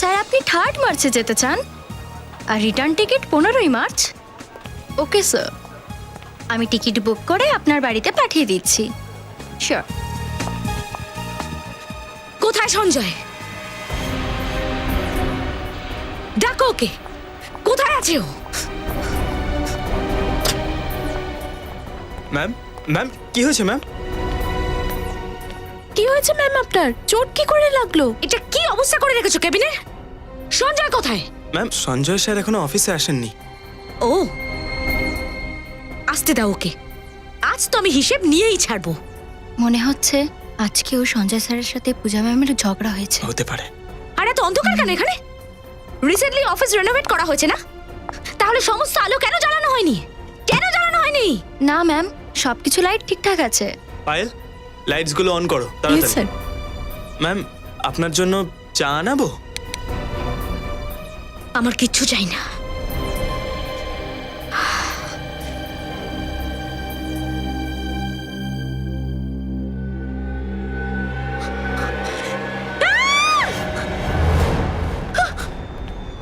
Sir আপনি 3rd মার্চে যেতে চান আর রিটার্ন টিকিট 15ই মার্চ। ওকে স্যার, আমি টিকিট বুক করে আপনার বাড়িতে পাঠিয়ে দিচ্ছি। শিওর। কোথায় সঞ্জয়? ডাকো ওকে, কোথায় আছে ও? ম্যাম, ম্যাম কি হয়েছে ম্যাম? কি হয়েছে ম্যাম আপনার? চোট কি করে লাগলো? এটা কি অবস্থা করে রেখেছো কেবিনে? সঞ্জয় কোথায়? ম্যাম সঞ্জয় স্যার এখনো অফিসে আসেননি। ও, আসতে দাও ওকে, আজ তো আমি হিসেব নিয়েই ছাড়বো। মনে হচ্ছে আজকেও সঞ্জয় স্যারের সাথে পূজা ম্যামের ঝগড়া হয়েছে। হতে পারে। আর এত অন্ধকার কেন এখানে? রিসেন্টলি অফিস রেনোভেট করা হয়েছে না? তাহলে সমস্ত আলো কেন জ্বালানো হয়নি? কেন জ্বালানো হয়নি? না ম্যাম, সবকিছু লাইট ঠিকঠাক আছে। পায়েল, লাইটস গুলো অন করো তাড়াতাড়ি। ম্যাম আপনার জন্য চা আনাবো? আমার কিচ্ছু চাই না।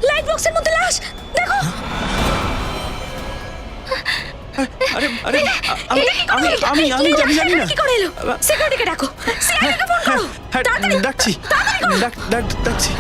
লাইট বক্সের মধ্যে লাশ, দেখো। আরে আরে আমি জানি না। কি করে এলো? সিকিউরিটিকে ডাকো, সিকিউরিটিকে ফোন করো তাড়াতাড়ি। ডাকছি ডাকছি।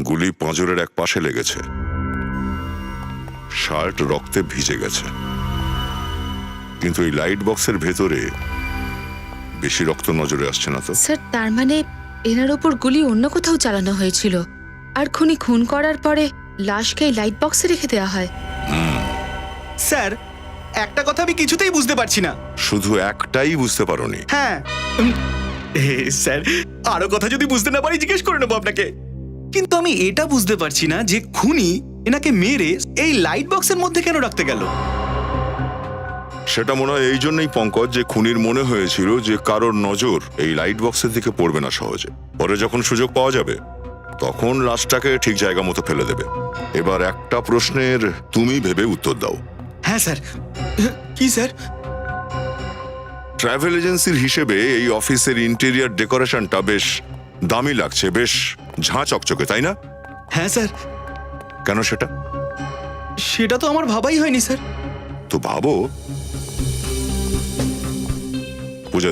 গুলি পাঁজরের এক পাশে লেগেছে, শার্ট রক্তে ভিজে গেছে, কিন্তু এই লাইট বক্সের ভেতরে বেশি রক্ত নজরে আসছে না তো। স্যার তার মানে এনার ওপর গুলি অন্য কোথাও চালানো হয়েছিল আর খুনি খুন করার পরে লাশকে এই লাইট বক্সে রেখে দেওয়া হয়। স্যার একটা কথা আমি কিছুতেই বুঝতে পারছি না। শুধু একটাই বুঝতে পারোনি? হ্যাঁ স্যার, আরো কথা যদি বুঝতে না পারি জিজ্ঞেস করে নেবো আপনাকে। কিন্তু আমি এটা বুঝতে পারছি না যে খুনি এনাকে মেরে এই লাইট বক্সের মধ্যে কেন রাখতে গেল। সেটা মনে হয় এই জন্যই পঙ্কজ, যে খুনির মনে হয়েছিল যে কারোর নজর এই লাইট বক্সের দিকে পড়বে না সহজে। পরে যখন সুযোগ পাওয়া যাবে তখন লাশটাকে ঠিক জায়গা মতো ফেলে দেবে। এবার একটা প্রশ্নের তুমি ভেবে উত্তর দাও। হ্যাঁ স্যার। কি স্যার? ট্রাভেল এজেন্সির হিসেবে এই অফিসের ইন্টেরিয়র ডেকোরেশনটা বেশ দামি লাগছে, বেশ ঝাঁ চকচকে, তাই না? হ্যাঁ স্যার। কেন সেটা? সেটা তো আমার ভাবাই হয়নি স্যার। তো ভাবো। পূজা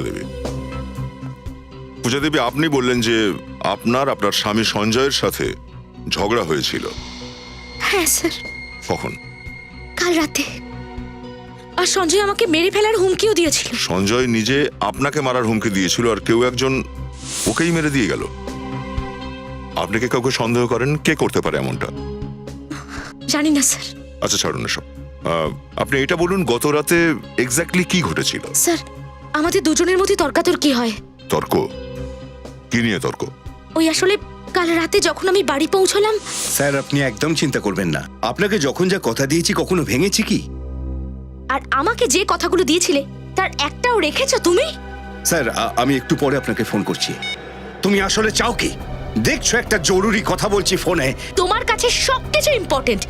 দেবী, আপনি বললেন যে আপনার স্বামী সঞ্জয়ের সাথে ঝগড়া হয়েছিল। হ্যাঁ স্যার। কখন? কাল রাতে। আর সঞ্জয় আমাকে মেরে ফেলার হুমকিও দিয়েছিল। সঞ্জয় নিজে আপনাকে মারার হুমকি দিয়েছিল আর কেউ একজন ওকেই মেরে দিয়ে গেল। আপনি কি কাউকে সন্দেহ করেন? কে করতে পারে এমনটা? জানি না স্যার। আচ্ছা ছাড়ুন এসব। আপনি এটা বলুন, গত রাতে এক্স্যাক্টলি কি ঘটেছিল? স্যার আমাদের দুজনের মধ্যে তর্কাতর্কি হয়। তর্ক? কি নিয়ে তর্ক? ওই আসলে কাল রাতে যখন আমি বাড়ি পৌঁছলাম। স্যার আপনি একদম চিন্তা করবেন না, আপনাকে যখন যা কথা দিয়েছি কখনো ভেঙেছি কি? আর আমাকে যে কথাগুলো দিয়েছিলে তার একটাও রেখেছো তুমি? স্যার আমি একটু পরে আপনাকে ফোন করছি। তুমি আসলে চাও কি? দেখছো একটা জরুরি কথা বলছি ফোনে। তোমার কাছে সবকিছু ইম্পর্টেন্ট,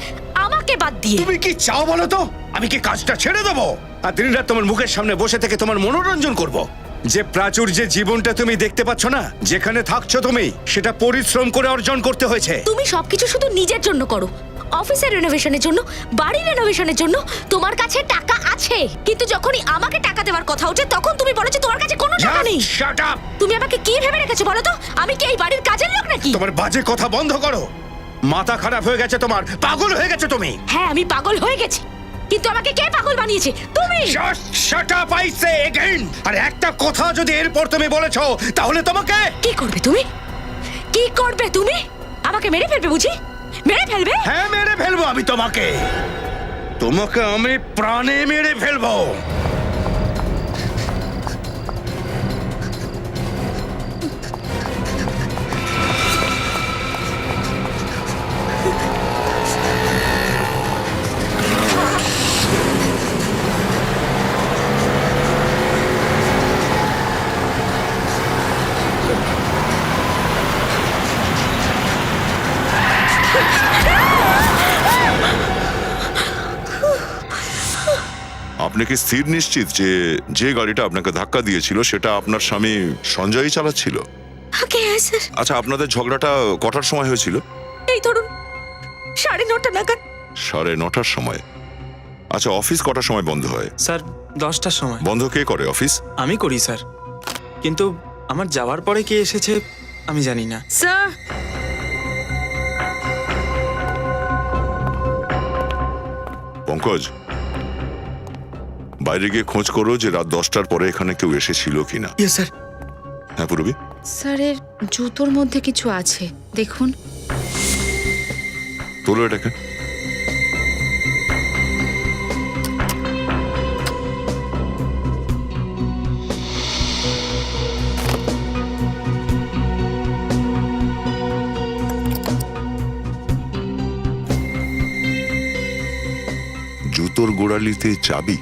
আমাকে বাদ দিয়ে। তুমি কি চাও বলো তো? আমি কি কাজটা ছেড়ে দেবো আর দিনরাত তোমার মুখের সামনে বসে থেকে তোমার মনোরঞ্জন করব? যে প্রাচুর্যের জীবনটা তুমি দেখতে পাচ্ছ না, যেখানে থাকছো তুমি, সেটা পরিশ্রম করে অর্জন করতে হয়েছে। তুমি সবকিছু শুধু নিজের জন্য করো, অফিসের রেনোভেশনের জন্য, বাড়ির রেনোভেশনের জন্য তোমার কাছে টাকা আছে, কিন্তু যখনই আমাকে টাকা দেওয়ার কথা ওঠে তখন তুমি বলো যে তোমার কাছে কোনো টাকা নেই। Shut up! তুমি আমাকে কি ভেবে রেখেছো বলো তো? আমি কি এই বাড়ির কাজের লোক নাকি? তোমার বাজে কথা বন্ধ করো। মাথা খারাপ হয়ে গেছে তোমার, পাগল হয়ে গেছো তুমি। হ্যাঁ আমি পাগল হয়ে গেছি, কিন্তু আমাকে কে পাগল বানিয়েছে? তুমি। Just shut up, I say again! আর একটা কথা যদি এরপর তুমি বলেছো তাহলে তোমাকে কি করবে তুমি? কি করবে তুমি? আমাকে মেরে ফেলবে বুঝি? মেরে ফেলবে? হ্যাঁ মেরে ফেলবো আমি তোমাকে। তোমাকে আমি প্রাণে মেরে ফেলবো। আপনি কি স্থির নিশ্চিত যে যে গাড়িটা আপনাকে ধাক্কা দিয়েছিল সেটা আপনার স্বামী সঞ্জয়ই চালাচ্ছিল? আগে হ্যাঁ স্যার, আচ্ছা, আপনাদের ঝগড়াটা কটার সময় হয়েছিল? এই ধরুন 9:30 নাগাদ। 9:30টার সময়। আচ্ছা, অফিস কটার সময় বন্ধ হয়? স্যার 10টার সময়। বন্ধ কে করে অফিস? আমি করি স্যার, কিন্তু আমার যাওয়ার পরে কে এসেছে আমি জানি না। স্যার পঙ্কজ, বাইরে গিয়ে খোঁজ করো যে রাত 10টার পরে এখানে কেউ এসেছিল কিনা। Yes sir. হ্যাঁ পূরবী? স্যারের জুতোর মধ্যে কিছু আছে, দেখুন। তোলো এটাকে। জুতোর গোড়ালিতে চাবি?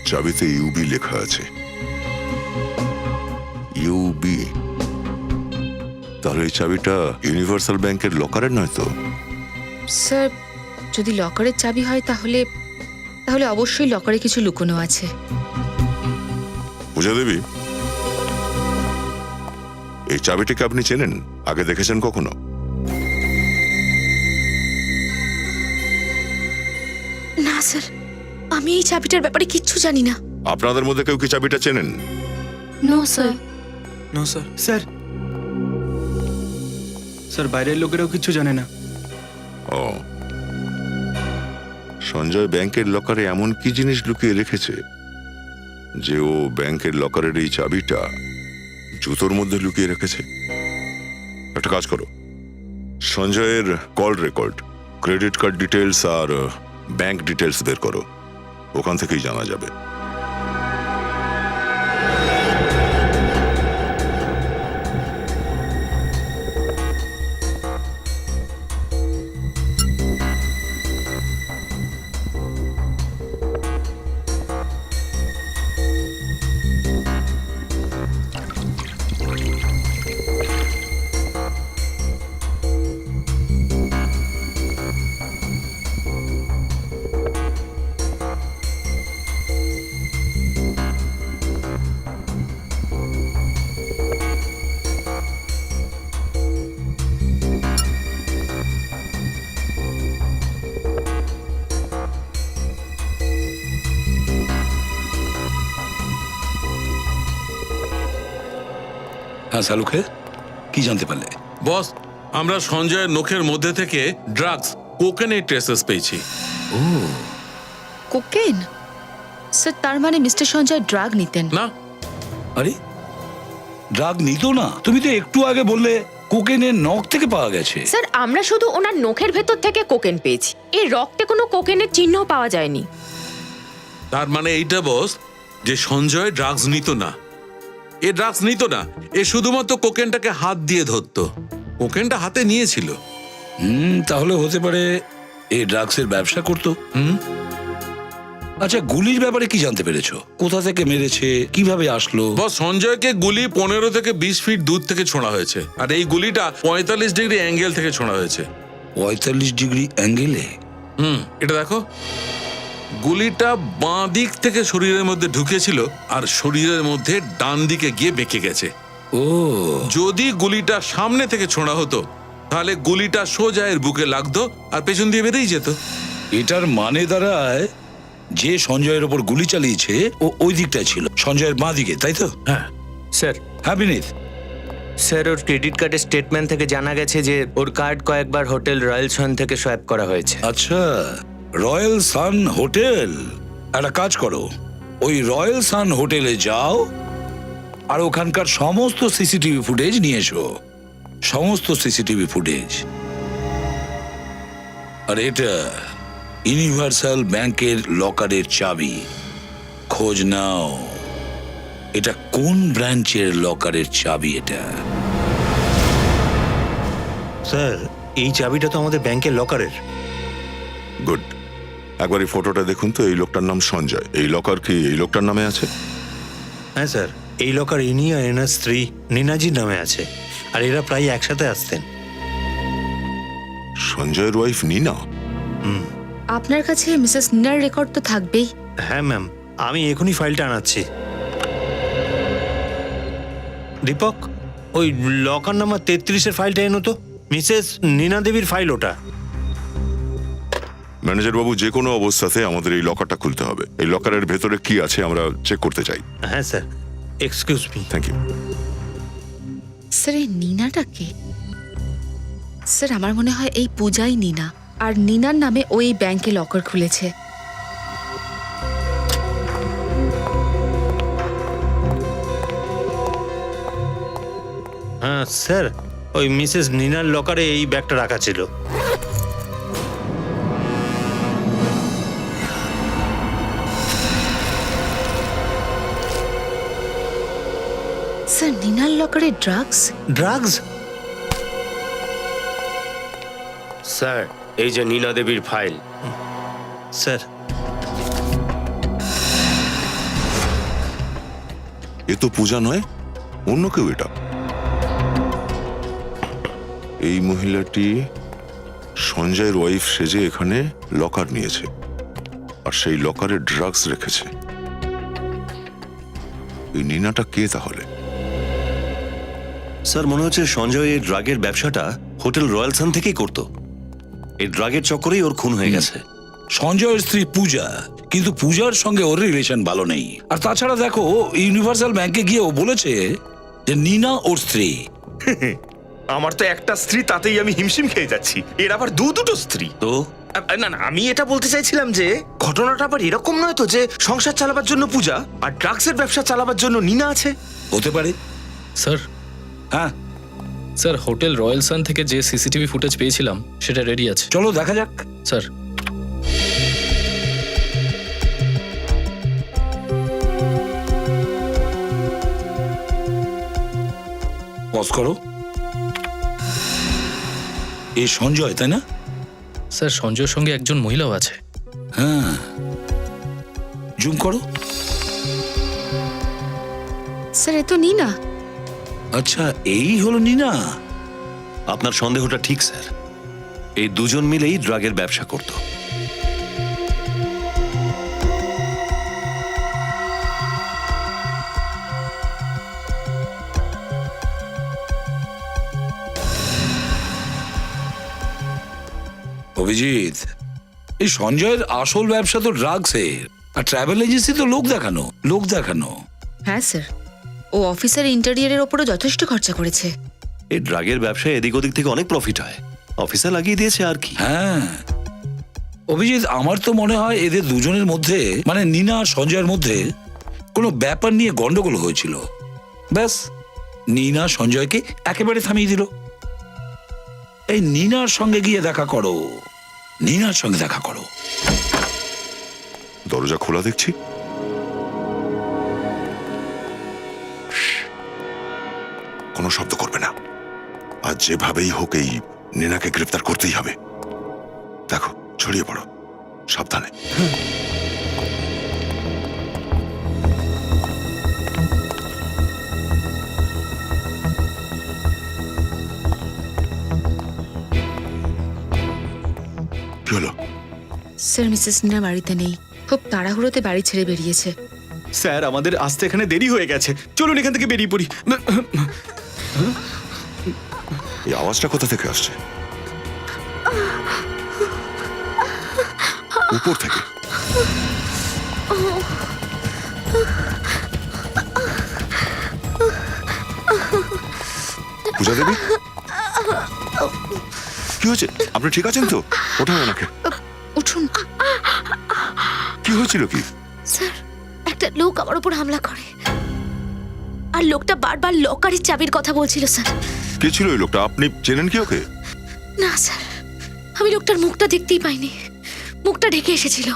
চাবিতে ইউবি লেখা আছে। ইউবি? তাহলে এই চাবিটা ইউনিভার্সাল ব্যাংকের লকারের নয় তো? স্যার, যদি লকারের চাবি হয় তাহলে তাহলে অবশ্যই লকারে কিছু লুকোনো আছে। পূজা দেবী, এই চাবিটাকে আপনি চেনেন? আগে দেখেছেন কখনো? না স্যার, আমি এই চাবিটার ব্যাপারে কিচ্ছু জানি না। আপনাদের মধ্যে কেউ কি চাবিটা চেনেন? No sir. No sir. Sir, sir বাইরের লোকেরাও কিছু জানে না। ও, সঞ্জয় ব্যাংকের লকারে এমন কি জিনিস লুকিয়ে রেখেছে যে ও ব্যাংকের লকারের এই চাবিটা জুতোর মধ্যে লুকিয়ে রেখেছে? একটা কাজ করো, সঞ্জয়ের call record, credit card details আর ব্যাংক ডিটেলস বের করো, ওখান থেকেই জানা যাবে। হ্যাঁ শালুখে, কি জানতে পারলে? বস, আমরা সঞ্জয়ের নখের মধ্যে থেকে ড্রাগস কোকেনের ট্রেসেস পেয়েছি। কোকেন? স্যার, তার মানে মিস্টার সঞ্জয় ড্রাগ নিতেন? না, আরে, ড্রাগ নিত না? তুমি তো একটু আগে বললে কোকেনের নখ থেকে পাওয়া গেছে। স্যার, আমরা শুধু ওনার নখের ভেতর থেকে কোকেন পেয়েছি, এই রক্তে কোনো কোকেনের চিহ্ন পাওয়া যায়নি। তার মানে এইটা বস যে সঞ্জয় ড্রাগস নিত না। এ ড্রাগস নিত না, এ শুধুমাত্র কোকেনটাকে হাত দিয়ে ধরতো। কোকেনটা হাতে নিয়েছিল। তাহলে হতে পারে এই ড্রাগসের ব্যবসা করতো। আচ্ছা, গুলির ব্যাপারে কি জানতে পেরেছো? কোথা থেকে মেরেছে, কিভাবে আসলো? বস, সঞ্জয়কে গুলি 15 থেকে 20 ফিট দূর থেকে ছোঁড়া হয়েছে, আর এই গুলিটা 45 ডিগ্রি অ্যাঙ্গেল থেকে ছোঁড়া হয়েছে। 45 ডিগ্রি অ্যাঙ্গেলে? এটা দেখো, গুলিটা বাঁ দিক থেকে শরীরের মধ্যে ঢুকেছিল আর শরীরের মধ্যে ডান দিকে গিয়ে বেঁকে গেছে। ও, যদি গুলিটা সামনে থেকে ছোঁড়া হতো তাহলে গুলিটা সোজা এর বুকে লাগতো আর পেছন দিয়ে বেরিয়ে যেত। এটার মানে দাঁড়ায় যে সঞ্জয়ের ওপর গুলি চালিয়েছে ও ওই দিকটায় ছিল, সঞ্জয়ের বাঁ দিকে, তাই তো? হ্যাঁ স্যার। হ্যাঁ বিনীত? স্যার, ওর ক্রেডিট কার্ডের স্টেটমেন্ট থেকে জানা গেছে যে ওর কার্ড কয়েকবার হোটেল রয়্যাল সান থেকে সোয়াইপ করা হয়েছে। আচ্ছা, রয়্যাল সান হোটেল। একটা কাজ করো, ওই রয়্যাল সান হোটেলে যাও আর ওখানকার সমস্ত সিসিটিভি ফুটেজ নিয়ে এসো, সমস্ত সিসিটিভি ফুটেজ। আর এটা ইউনিভার্সাল ব্যাংকের লকারের চাবি, খোঁজ নাও এটা কোন ব্রাঞ্চের লকারের চাবি এটা। স্যার, এই চাবিটা তো আমাদের ব্যাংকের লকারের। গুড। একবার এই ফটোটা দেখুন তো, এই লোকটার নাম সঞ্জয়। এই লকার কি এই লোকটার নামে আছে? হ্যাঁ স্যার, এই লকার ইনি আর এনার স্ত্রী নিনাজির নামে আছে, আর এরা প্রায় একসাথে আসতেন। সঞ্জয়ের ওয়াইফ নিনা? আপনার কাছে মিসেস নিনার রেকর্ড তো থাকবেই। হ্যাঁ ম্যাম, আমি এখনই ফাইলটা আনাচ্ছি। দীপক, ওই লকার নাম্বার 33-এর ফাইলটা এনো তো। মিসেস নীনা দেবীর ফাইল ওটা। ম্যানেজার বাবু, যে কোনো অবস্থাতে আমাদের এই লকারটা খুলতে হবে। এই লকারের ভেতরে কি আছে আমরা চেক করতে চাই। হ্যাঁ sir, excuse me. Thank you. Sir এই নিনাটা কে? স্যার আমার মনে হয় এই পূজাই নিনা, আর নিনার নামে ওই ব্যাংকে লকার খুলেছে। হ্যাঁ স্যার, ওই মিসেস নীনার লকারে এই ব্যাগটা রাখা ছিল। স্যার নিনার লকারে ড্রাগস? ড্রাগস? স্যার, এই যে নীনা দেবীর ফাইল। স্যার, এ তো পূজা নয়, অন্য কেউ এটা। এই মহিলাটি সঞ্জয়ের ওয়াইফ সেজে এখানে লকার নিয়েছে, আর সেই লকারে ড্রাগস রেখেছে। এই নিনাটা কে তাহলে? স্যার, মনে হচ্ছে সঞ্জয় এই ড্রাগের ব্যবসাটা হোটেল রয়্যাল সান থেকেই করতো। এই ড্রাগের চক্করেই ওর খুন হয়ে গেছে। সঞ্জয়ের স্ত্রী পূজা, কিন্তু পূজার সঙ্গে ওর রিলেশন ভালো নেই। আর তাছাড়া দেখো, ইউনিভার্সাল ব্যাংকে গিয়ে ও বলেছে যে নিনা ওর স্ত্রী। আমার তো একটা স্ত্রী, তাতেই আমি হিমশিম খেয়ে যাচ্ছি। এর আবার দুটো স্ত্রী। তো না না, আমি এটা বলতে চাইছিলাম যে ঘটনাটা আবার এরকম নয় তো যে সংসার চালাবার জন্য পূজা আর ড্রাগসের ব্যবসা চালাবার জন্য নিনা আছে। হতে পারে। স্যার, হ্যাঁ স্যার, হোটেল রয়্যাল সান থেকে যে সিসিটিভি ফুটেজ পেয়েছিলাম সেটা রেডি আছে। চলো দেখা যাক। স্যার, পজ করো। এই সঞ্জয়, তাই না? স্যার, সঞ্জয়ের সঙ্গে একজন মহিলাও আছে। হ্যাঁ, জুম করো। স্যার এ তো নিনা। আচ্ছা, এই হলো নিনা। আপনার সন্দেহটা ঠিক স্যার। এই দুজন মিলেই ড্রাগের ব্যবসা করত। অভিজিৎ, এই সঞ্জয়ের আসল ব্যবসা তো ড্রাগসের, আর ট্রাভেল এজেন্সি তো লোক দেখানো। হ্যাঁ স্যার, ও অফিসের ইন্টেরিয়রের ওপরও যথেষ্ট খরচা করেছে। এই ড্রাগের ব্যবসায় এদিক ওদিক থেকে অনেক প্রফিট হয়। অফিসে লাগিয়ে দিয়েছে আর কি। হ্যাঁ অভিজিৎ, আমার তো মনে হয় এদের দুজনের মধ্যে, মানে নিনা আর সঞ্জয়ের মধ্যে কোনো ব্যাপার নিয়ে গন্ডগোল হয়েছিল। ব্যাস, নিনা সঞ্জয়কে একেবারে থামিয়ে দিল। এই নিনার সঙ্গে গিয়ে দেখা করো, নিনার সঙ্গে দেখা করো। দরজা খোলা দেখছি। কোনো শব্দ করবে না। আজ যেভাবেই হোক এই নিনাকে গ্রেফতার করতেই হবে। দেখো, ছড়িয়ে পড়ো, সাবধানে। কি হলো? স্যার মিসেস নিনা বাড়িতে নেই, খুব তাড়াহুড়োতে বাড়ি ছেড়ে বেরিয়েছে। স্যার, আমাদের আসতে এখানে দেরি হয়ে গেছে। চলুন এখান থেকে বেরিয়ে পড়ি। এই আওয়াজটা কোথা থেকে আসছে? উপর থেকে। পূজা দেবী, কি হয়েছে? আপনি ঠিক আছেন তো? ওঠান ওনাকে। উঠুন। কি হয়েছিল? কি? স্যার, একটা লোক আমার উপর হামলা করে, আর লোকটা বারবার লকারের চাবির কথা বলছিল স্যার। কে ছিল ওই লোকটা? আপনি চেনেন কি ওকে? না স্যার, আমি লোকটার মুখটা দেখতেই পাইনি, মুখটা ঢেকে এসেছিল।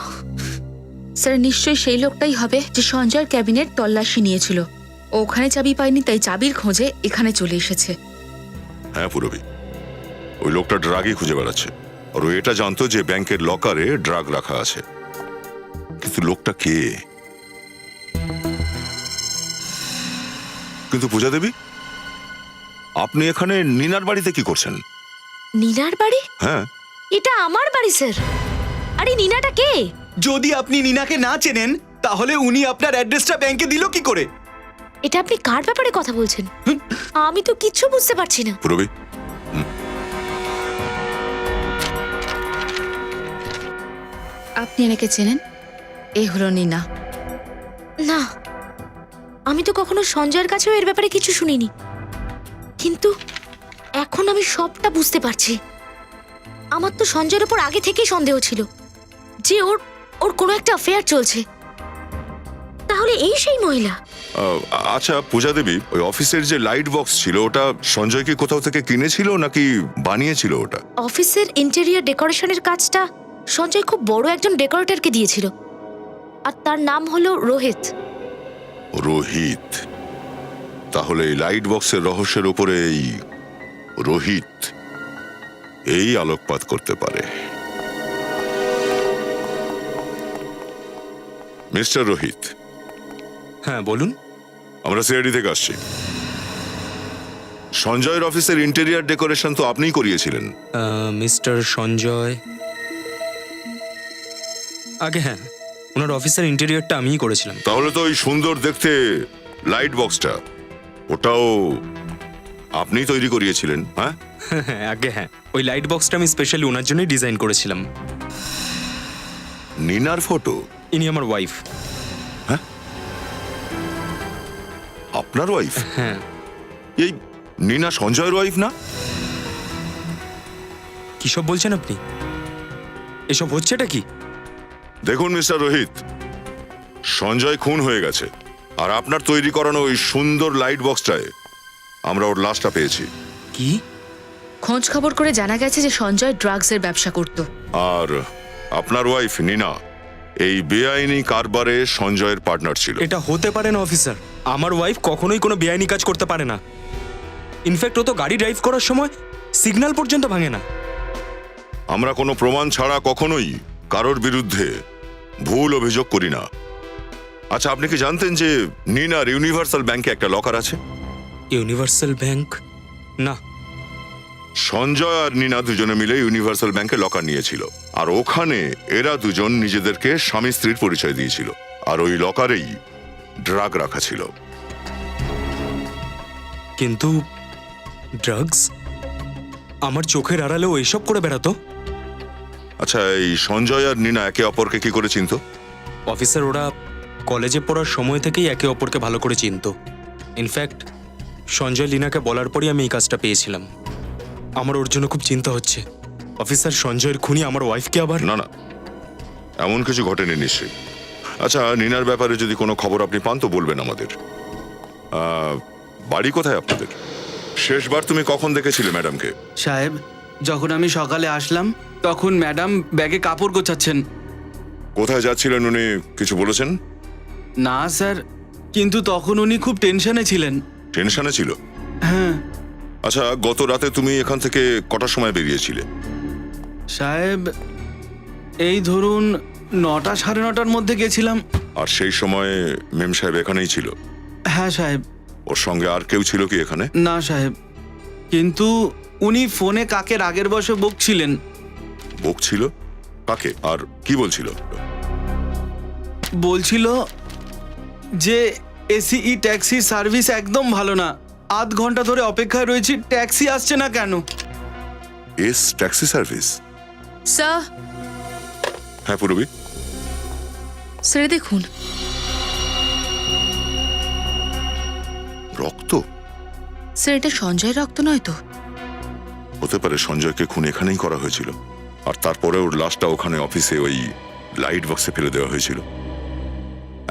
স্যার নিশ্চয়ই সেই লোকটাই হবে যে সঞ্জয়ের ক্যাবিনেট তল্লাশি নিয়েছিল। ও ওখানে চাবি পায়নি, তাই চাবির খোঁজে এখানে চলে এসেছে। হ্যাঁ পুরবি, ওই লোকটা ড্রাগই খুঁজে বেড়াচ্ছে। আর ও এটা জানতো যে ব্যাংকের লকারে ড্রাগ রাখা আছে। কিন্তু লোকটা কে? কিন্তু পূজা দেবী, আপনি এখানে নিনার বাড়িতে কি করছেন? নীলার বাড়ি? হ্যাঁ, এটা আমার বাড়ি স্যার। আরে নীনাটা কে? যদি আপনি নিনাকে না চেনেন তাহলে উনি আপনার অ্যাড্রেসটা ব্যাংকে দিল কি করে? এটা আপনি কার ব্যাপারে কথা বলছেন? আমি তো কিচ্ছু বুঝতে পারছি না। পুরবি, আপনি এনাকে চেনেন? এই হলো নীনা। না, আমি তো কখনো সঞ্জয়ের কাছেও এর ব্যাপারে কিছু শুনিনি, কিন্তু এখন আমি সবটা বুঝতে পারছি। আমার তো সঞ্জয়ের উপর আগে থেকেই সন্দেহ ছিল যে ওর ওর কোনো একটা অ্যাফেয়ার চলছে। তাহলে এই সেই মহিলা? আচ্ছা পূজা দেবী, ওই অফিসের যে লাইট বক্স ছিল ওটা সঞ্জয় কি কোথাও থেকে কিনেছিল নাকি বানিয়েছিল ওটা? অফিসের ইন্টেরিয়র ডেকোরেশনের কাজটা সঞ্জয় খুব বড় একজন ডেকোরেটরকে দিয়েছিল, আর তার নাম হলো রোহিত। রোহিত? তাহলে এই লাইট বক্সের রহস্যের উপরে এই রোহিত এই আলোকপাত করতে পারে। মিস্টার রোহিত। হ্যাঁ বলুন। আমরা সিআইডি থেকে আসছি। সঞ্জয়ের অফিসের ইন্টেরিয়র ডেকোরেশন তো আপনিই করিয়েছিলেন। মিস্টার সঞ্জয়, আগে হ্যাঁ, ওনার অফিসের ইন্টেরিয়রটা আমিই করেছিলাম। তাহলে তো ওই সুন্দর দেখতে লাইট বক্সটা ওটাও আপনিই তৈরি করিয়েছিলেন? হ্যাঁ হ্যাঁ আগে হ্যাঁ, ওই লাইট বক্সটা আমি স্পেশালি ওনার জন্যই ডিজাইন করেছিলাম। নিনার ফটো? ইনি আমার ওয়াইফ। হ্যাঁ, আপনার ওয়াইফ? হ্যাঁ। এই নিনা সঞ্জয়ের ওয়াইফ না? কি সব বলছেন আপনি? এসব হচ্ছেটা কি? দেখুন মিস্টার রোহিত, সঞ্জয় খুন হয়ে গেছে, আর আপনার তৈরি করানো ওই সুন্দর লাইট বক্সটায় আমরা ওর লাশটা পেয়েছি। কি? খোঁজ খবর করে জানা গেছে যে সঞ্জয় ড্রাগসের ব্যবসা করত। আর আপনার ওয়াইফ নিনা এই বেআইনি কারবারে সঞ্জয়ের পার্টনার ছিল। এটা হতে পারে না অফিসার, আমার ওয়াইফ কখনোই কোনো বেআইনি কাজ করতে পারে না। ইনফ্যাক্ট ও তো গাড়ি ড্রাইভ করার সময় সিগন্যাল পর্যন্ত ভাঙে না। আমরা কোনো প্রমাণ ছাড়া কখনোই কারোর বিরুদ্ধে ভুল অভিযোগ করি না। আচ্ছা, আপনি কি জানতেন যে নিনার ইউনিভার্সাল ব্যাংকে একটা লকার আছে? Universal bank? না। সঞ্জয় আর নিনা দুজনে মিলে ইউনিভার্সাল ব্যাংকে লকার নিয়েছিল, আর ওখানে এরা দুজন নিজেদেরকে স্বামী স্ত্রীর পরিচয় দিয়েছিল, আর ওই লকারেই ড্রাগ রাখা ছিল। কিন্তু ড্রাগস আমার চোখের আড়ালেও এইসব করে বেড়াতো। আচ্ছা, এই সঞ্জয় আর নিনা একে অপরকে কি করে চিনতো? অফিসার, ওরা কলেজে পড়ার সময় থেকেই একে অপরকে ভালো করে চিনতো। ইনফ্যাক্ট সঞ্জয় লীনাকে বলার পরই আমি এই কাজটা পেয়েছিলাম। আমার ওর জন্য খুব চিন্তা হচ্ছে। অফিসার, সঞ্জয়ের খুনি আমার ওয়াইফকে আবার... না না, এমন কিছু ঘটেনি নিশ্চয়ই। আচ্ছা, নিনার ব্যাপারে যদি কোনো খবর আপনি পান তো বলবেন আমাদের। বাড়ি কোথায় আপনাদের? শেষবার তুমি কখন দেখেছিলে ম্যাডামকে? সাহেব, যখন আমি সকালে আসলাম তখন ম্যাডাম ব্যাগে কাপড় গোছাচ্ছেন। কোথায় যাচ্ছিলেন উনি কিছু বলেছেন? না স্যার, কিন্তু তখন উনি খুব টেনশনে ছিলেন। টেনশনে ছিল? হ্যাঁ। আচ্ছা, গত রাতে তুমি এখান থেকে কটার সময় বেরিয়েছিলে? সাহেব, এই ধরুন 9টা সাড়ে 9টার মধ্যে গেছিলাম। আর সেই সময় মেম সাহেব এখানেই ছিল? হ্যাঁ সাহেব। ওর সঙ্গে আর কেউ ছিল কি এখানে? না সাহেব, কিন্তু উনি ফোনে কাকে রাগের বশে বকছিলেন। বকছিল? কাকে আর কি বলছিল? বলছিল যে এসিই ট্যাক্সি সার্ভিস একদম ভালো না, আধ ঘন্টা ধরে অপেক্ষায় রয়েছি, ট্যাক্সি আসছে না কেন। S taxi service? স্যার। হ্যাঁ পুরবি। স্যার দেখুন, রক্ত। স্যার এটা সঞ্জয়ের রক্ত নয় তো? হতে পারে সঞ্জয়কে খুন এখানেই করা হয়েছিল, আর তারপরে ওর লাশটা ওখানে অফিসে ওই লাইট বক্সে ফেলে দেওয়া হয়েছিল।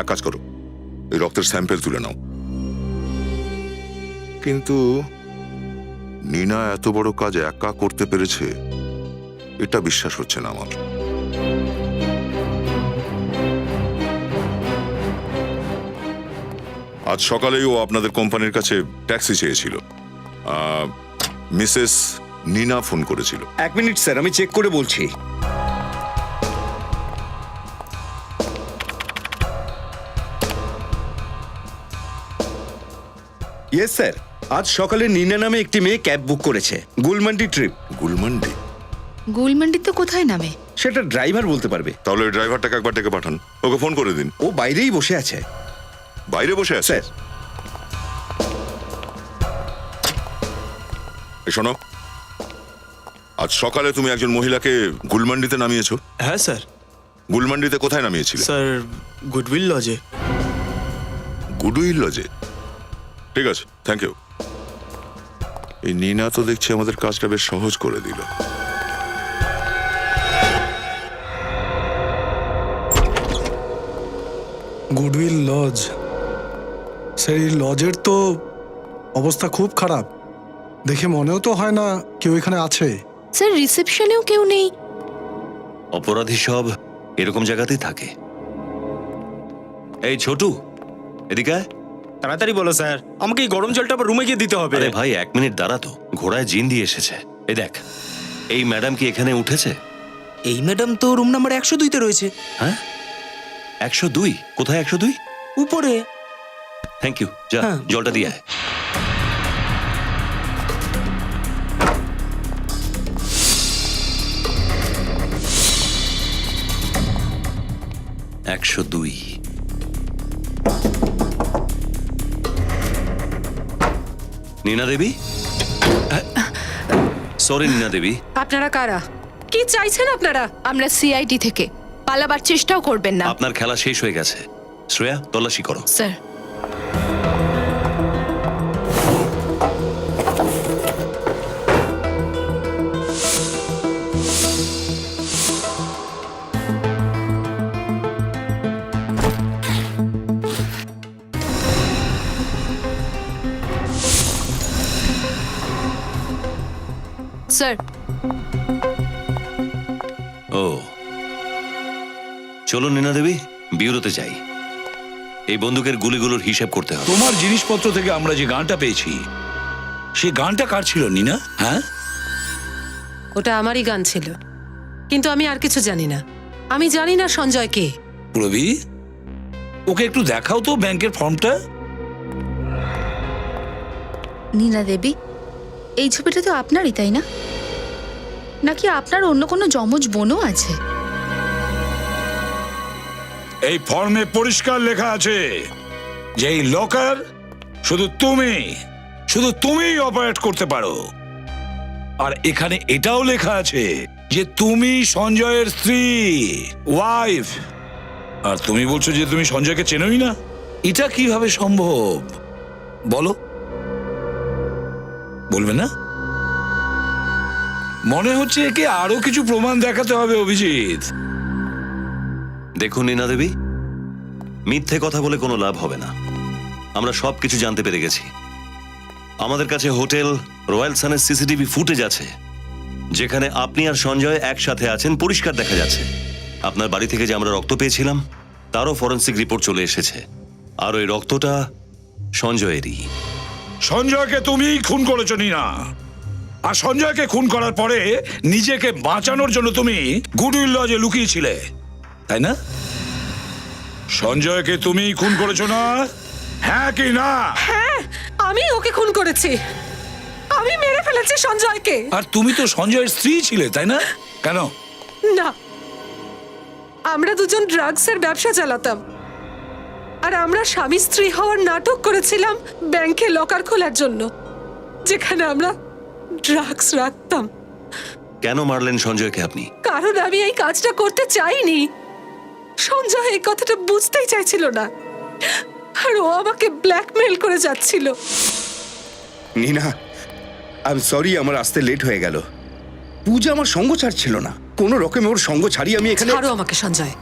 এক কাজ করো, এই রক্তের স্যাম্পেল তুলে নাও। কিন্তু নিনা এত বড় কাজ একা করতে পেরেছে এটা বিশ্বাস হচ্ছে না আমার। আজ সকালেই ও আপনাদের কোম্পানির কাছে ট্যাক্সি চেয়েছিল। মিসেস নিনা ফোন করেছিল। 1 মিনিট স্যার, আমি চেক করে বলছি। ইয়েস স্যার, আজ সকালে নিনা নামে একটি মেয়ে ক্যাব বুক করেছে, গুলমান্ডি ট্রিপ। গুলমান্ডি? গোলমান্ডি তো কোথায় নামে? সেটা ড্রাইভার বলতে পারবে। তাহলে ওই ড্রাইভারটাকে একবার ডেকে পাঠান, ওকে ফোন করে দিন। ও বাইরেই বসে আছে। বাইরে বসে আছে? স্যার, এই শোনো, আজ সকালে তুমি একজন মহিলাকে গুলমান্ডিতে নামিয়েছো। হ্যাঁ স্যার। গুলমান্ডিতে কোথায় নামিয়েছিলে? স্যার, গুডউইল লজে। গুডউইল লজে? ঠিক আছে, থ্যাংক ইউ। এই নীনা তো দেখছি আমাদের কাজটা বেশ সহজ করে দিল। গুডউইল লজ, সেই লজের তো অবস্থা খুব খারাপ। দেখে মনেও তো হয় না কেউ এখানে আছে। স্যার, রিসেপশনেও কেউ নেই। অপরাধী সব এরকম জায়গাতেই থাকে। এই ছোটু, এদিকে আয়। তাড়াতাড়ি বলো স্যার, আমাকে এই গরম জলটা আবার রুমে গিয়ে দিতে হবে। আরে ভাই, 1 মিনিট দাঁড়া তো, ঘোড়ায় জিন দিয়ে এসেছে। এই দেখ, এই ম্যাডাম কি এখানে উঠেছে? এই ম্যাডাম তো রুম নাম্বার 102-তে রয়েছে। হ্যাঁ, 102? কোথায় 102? উপরে। থ্যাংক ইউ, যা হ্যাঁ। জলটা দিয়ে আয়। $102। নীনা দেবী? সরি নীনা দেবী। আপনারা কারা? কি চাইছেন আপনারা? আমরা সিআইডি থেকে। পালাবার চেষ্টাও করবেন না। আপনার খেলা শেষ হয়ে গেছে। শ্রেয়া, তল্লাশি করো। স্যার, স্যার, ও, চলো নীনা দেবী, বিউরোতে যাই। এই বন্দুকের গুলিগুলোর হিসাব করতে হবে। তোমার জিনিসপত্র থেকে আমরা যে গানটা পেয়েছি, সেই গানটা কার ছিল নীনা? হ্যাঁ, ওটা আমারই গান ছিল, কিন্তু আমি আর কিছু জানি না। আমি জানি না সঞ্জয় কে। রবি, ওকে একটু দেখাও তো ব্যাংকের ফর্মটা। নীলা দেবী, এই ছবিটা তো আপনারই, তাই না? নাকি আপনার অন্য কোনো যমজ বোনও আছে? এই ফর্মে পরিষ্কার লেখা আছে যে এই লকার শুধু তুমিই অপারেট করতে পারো। আর এখানে এটাও লেখা আছে যে তুমি সঞ্জয়ের স্ত্রী, ওয়াইফ। আর তুমি বলছো যে তুমি সঞ্জয়কে চেনোই না? এটা কিভাবে সম্ভব বলো? বলবে না? মনে হচ্ছে একে আরো কিছু প্রমাণ দেখাতে হবে অভিজিৎ। দেখুন নীনা দেবী, মিথ্যে কথা বলে কোনো লাভ হবে না। আমরা সবকিছু জানতে পেরে গেছি। আমাদের কাছে হোটেল রয়্যাল সানের সিসিটিভি ফুটেজ আছে, যেখানে আপনি আর সঞ্জয় একসাথে আছেন, পরিষ্কার দেখা যাচ্ছে। আপনার বাড়ি থেকে যে আমরা রক্ত পেয়েছিলাম, তারও ফরেন্সিক রিপোর্ট চলে এসেছে। আর ওই রক্তটা সঞ্জয়েরই। সঞ্জয়কে তুমিই খুন করেছো নীনা। আর সঞ্জয়কে খুন করার পরে নিজেকে বাঁচানোর জন্য তুমি গুডউইল লজে লুকিয়েছিলে, তাই না? সঞ্জয়কে তুমিই খুন করেছো না? হ্যাঁ কি না? হ্যাঁ, আমি ওকে খুন করেছি। আমি মেরে ফেলেছি সঞ্জয়কে। আর তুমি তো সঞ্জয়ের স্ত্রী ছিলে, তাই না? কেন? না, আমরা দুজন ড্রাগসের ব্যবসা চালাতাম। আর আমরা স্বামী স্ত্রী হওয়ার নাটক করেছিলাম ব্যাংকে লকার খোলার জন্য, যেখানে আমরা ড্রাগস রাখতাম। কেন মারলেন সঞ্জয়কে আপনি? কারণ আমি এই কাজটা করতে চাইনি। সঞ্জয় এই কথাটা বুঝতেই চাইছিল না, আর ও আমাকে ব্ল্যাকমেল করে যাচ্ছিল। নীনা, আই এম সরি, আমার আসতে লেট হয়ে গেল। পূজা আমার সঙ্গ ছাড়ছিল না। কোনো রকমে ওর সঙ্গ ছাড়িয়ে আমি এখানে। ছাড়ো আমাকে সঞ্জয়,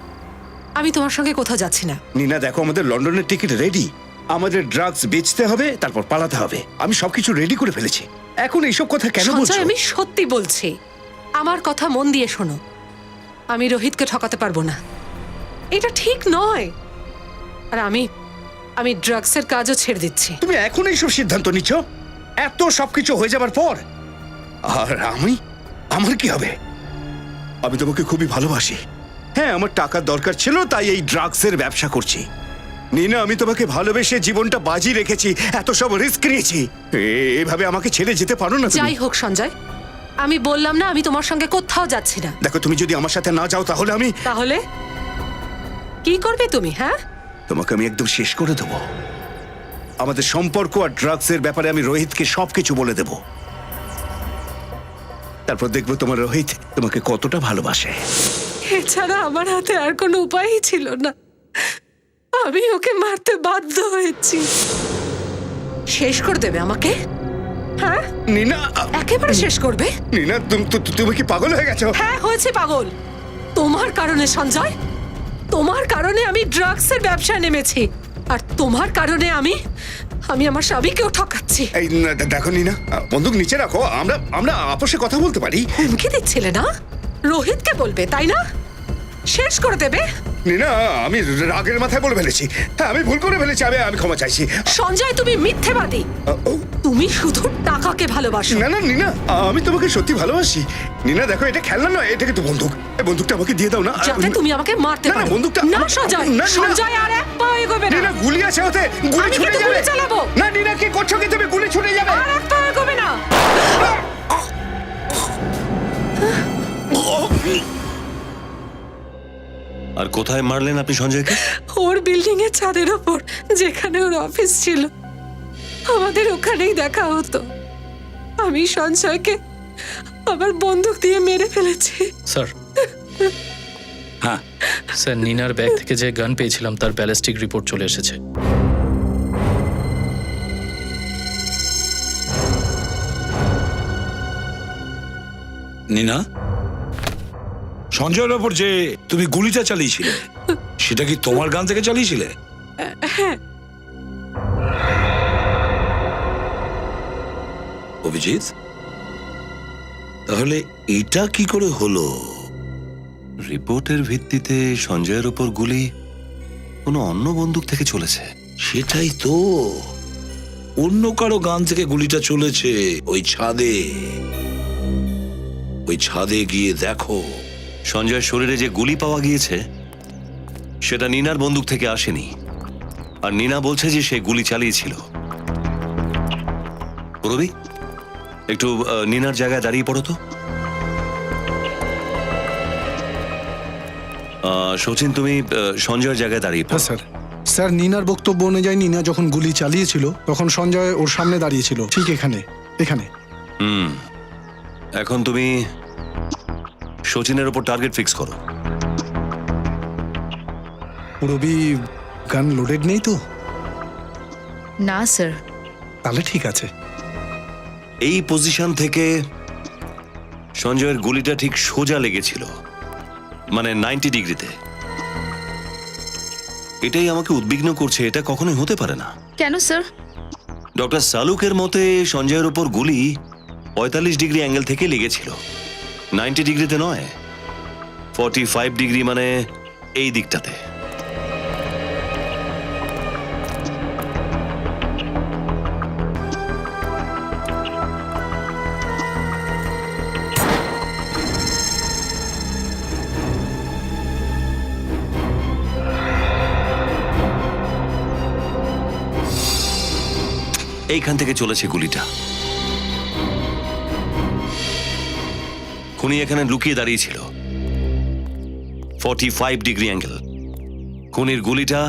আমি তোমার সঙ্গে কোথাও যাচ্ছি না। নীনা দেখো, আমাদের লন্ডনের টিকিট রেডি। আমাদের ড্রাগস বেচতে হবে, তারপর পালাতে হবে। আমি সবকিছু রেডি করে ফেলেছি। এখন এইসব কথা কেন বলছো? সঞ্জয়, আমি সত্যি বলছি, আমার কথা মন দিয়ে শোনো। আমি রোহিতকে ঠকাতে পারবো না, এটা ঠিক নয়। আর আমি ড্রাগসের কাজও ছেড়ে দিচ্ছি। তুমি এখন এইসব সিদ্ধান্ত নিচ্ছ এত সবকিছু হয়ে যাবার পর? আর আমার কি হবে? আমি তোমাকে খুবই ভালোবাসি। হ্যাঁ, আমার টাকার দরকার ছিল, তাই এই ড্রাগসের ব্যবসা করছি। নীনা, আমি তোমাকে ভালোবেসে জীবনটা বাজি রেখেছি, এত সব রিস্ক নিয়েছি। এভাবে আমাকে ছেড়ে যেতে পারো না তুমি। যাই হোক সঞ্জয়, আমি বললাম না আমি তোমার সঙ্গে কোথাও যাচ্ছি না। দেখো, তুমি যদি আমার সাথে না যাও তাহলে আমি তাহলে কি করবে তুমি? হ্যাঁ, তোমাকে আমি একদম শেষ করে দেবো। আমাদের সম্পর্ক আর ড্রাগসের ব্যাপারে আমি রোহিতকে সবকিছু বলে দেব। তারপর দেখবো তোমার রোহিত তোমাকে কতটা ভালোবাসে। এছাড়া আমার হাতে আর কোনো উপায়ই ছিল না। আমি ওকে মারতে বাধ্য হয়েছি। শেষ করে দেবে আমাকে? হ্যাঁ, নীনা, একেবারে শেষ করবে? নীনা, তুমি কি পাগল হয়ে গেছো? হ্যাঁ, হয়েছে পাগল। তোমার কারণে সঞ্জয়, তোমার কারণে আমি ড্রাগসের ব্যবসায় নেমেছি। আর তোমার কারণে আমি আমার স্বামীকেও ঠকাচ্ছি। এই দেখো নীনা, বন্দুক নিচে রাখো। আমরা আপোষে কথা বলতে পারি। হুমকি দিচ্ছিলে না? রোহিতকে বলবে, তাই না? শেষ করে দেবে? নীনা, আমি রাগের মাথায় বলে ফেলেছি। হ্যাঁ, আমি ভুল করে ফেলেছি। আমি ক্ষমা চাইছি। সঞ্জয়, তুমি মিথ্যেবাদী। তুমি শুধু টাকাকে ভালোবাসো। না না নীনা, আমি তোমাকে সত্যি ভালোবাসি। নীনা দেখো, এটা খেলনা নয়, এটা কিন্তু বন্দুক। এই বন্দুকটা আমাকে দিয়ে দাও না। যাতে তুমি আমাকে মারতে না, না, পারো। বন্দুকটা না সঞ্জয়, না, না। সঞ্জয় আর এক পা এগোবে না। নীনা, গুলি আছে ওতে, গুলি আমি ছুটে কিন্তু যাবে। গুলি চালাবো। না নীনা, কি করছো কি তুমি? গুলি ছুটে যাবে। আর এক পা এগোবে না। আর কোথায় মারলেন আপনি সঞ্জয়কে? ওর বিল্ডিং এর ছাদের ওপর, যেখানে ওর অফিস ছিল। আমাদের ওখানেই দেখা হতো। আমি সঞ্জয়কে আমার বন্দুক দিয়ে মেরে ফেলেছি। স্যার, হ্যাঁ, স্যার নিনার ব্যাগ থেকে যে গান পেয়েছিলাম তার ব্যালিস্টিক রিপোর্ট চলে এসেছে। নিনা, সঞ্জয়ের ওপর যে তুমি গুলিটা চালিয়েছিলে সেটা কি তোমার গান থেকে চালিয়েছিলে? অভিজিৎ, তাহলে এটা কি করে হলো? রিপোর্টের ভিত্তিতে সঞ্জয়ের ওপর গুলি কোনো অন্য বন্দুক থেকে চলেছে। সেটাই তো, অন্য কারো গান থেকে গুলিটা চলেছে ওই ছাদে। ওই ছাদে গিয়ে দেখো। সঞ্জয়ের শরীরে যে গুলি পাওয়া গিয়েছে সেটা নিনার বন্দুক থেকে আসেনি। আর নিনা বলছে যে সে গুলি চালিয়েছিল। রবি, একটু নিনার জায়গায় দাঁড়িয়ে পড়ো তো। সচিন, তুমি সঞ্জয়ের জায়গায় দাঁড়িয়ে পড়ো। স্যার, স্যার নিনার বক্তব্য অনুযায়ী নিনা যখন গুলি চালিয়েছিল তখন সঞ্জয় ওর সামনে দাঁড়িয়েছিল, ঠিক এখানে। এখন তুমি সচিনের উপর টার্গেট ফিক্স করো। রবি, গান লোডেড নেই তো? না স্যার। তাহলে ঠিক আছে। এই পজিশন থেকে সঞ্জয়ের গুলিটা ঠিক সোজা লেগেছিল, মানে 90 ডিগ্রিতে। এটাই আমাকে উদ্বিগ্ন করছে। এটা কখনোই হতে পারে না। কেন স্যার? ডক্টর সালুকের মতে সঞ্জয়ের উপর গুলি 45 ডিগ্রি অ্যাঙ্গেল থেকে লেগেছিল, 90 ডিগ্রিতে নয়। 45 ডিগ্রি, মানে এই দিকটাতে। এইখান থেকে চলেছে গুলিটা। খুনি এখানে লুকিয়ে দাঁড়িয়েছিল, 45 ডিগ্রি অ্যাঙ্গেল। খুনির গুলিটা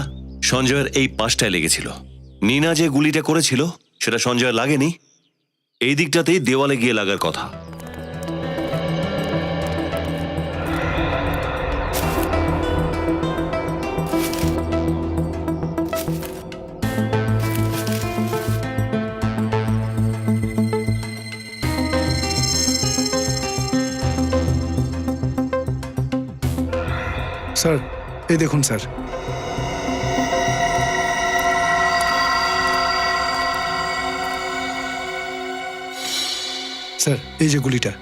সঞ্জয়ের এই পাশটায় লেগেছিল। নিনা যে গুলিটা করেছিল সেটা সঞ্জয় লাগেনি, এই দিকটাতেই দেওয়ালে গিয়ে লাগার কথা। স্যার, এই দেখুন স্যার। স্যার, এই যে গুলিটা।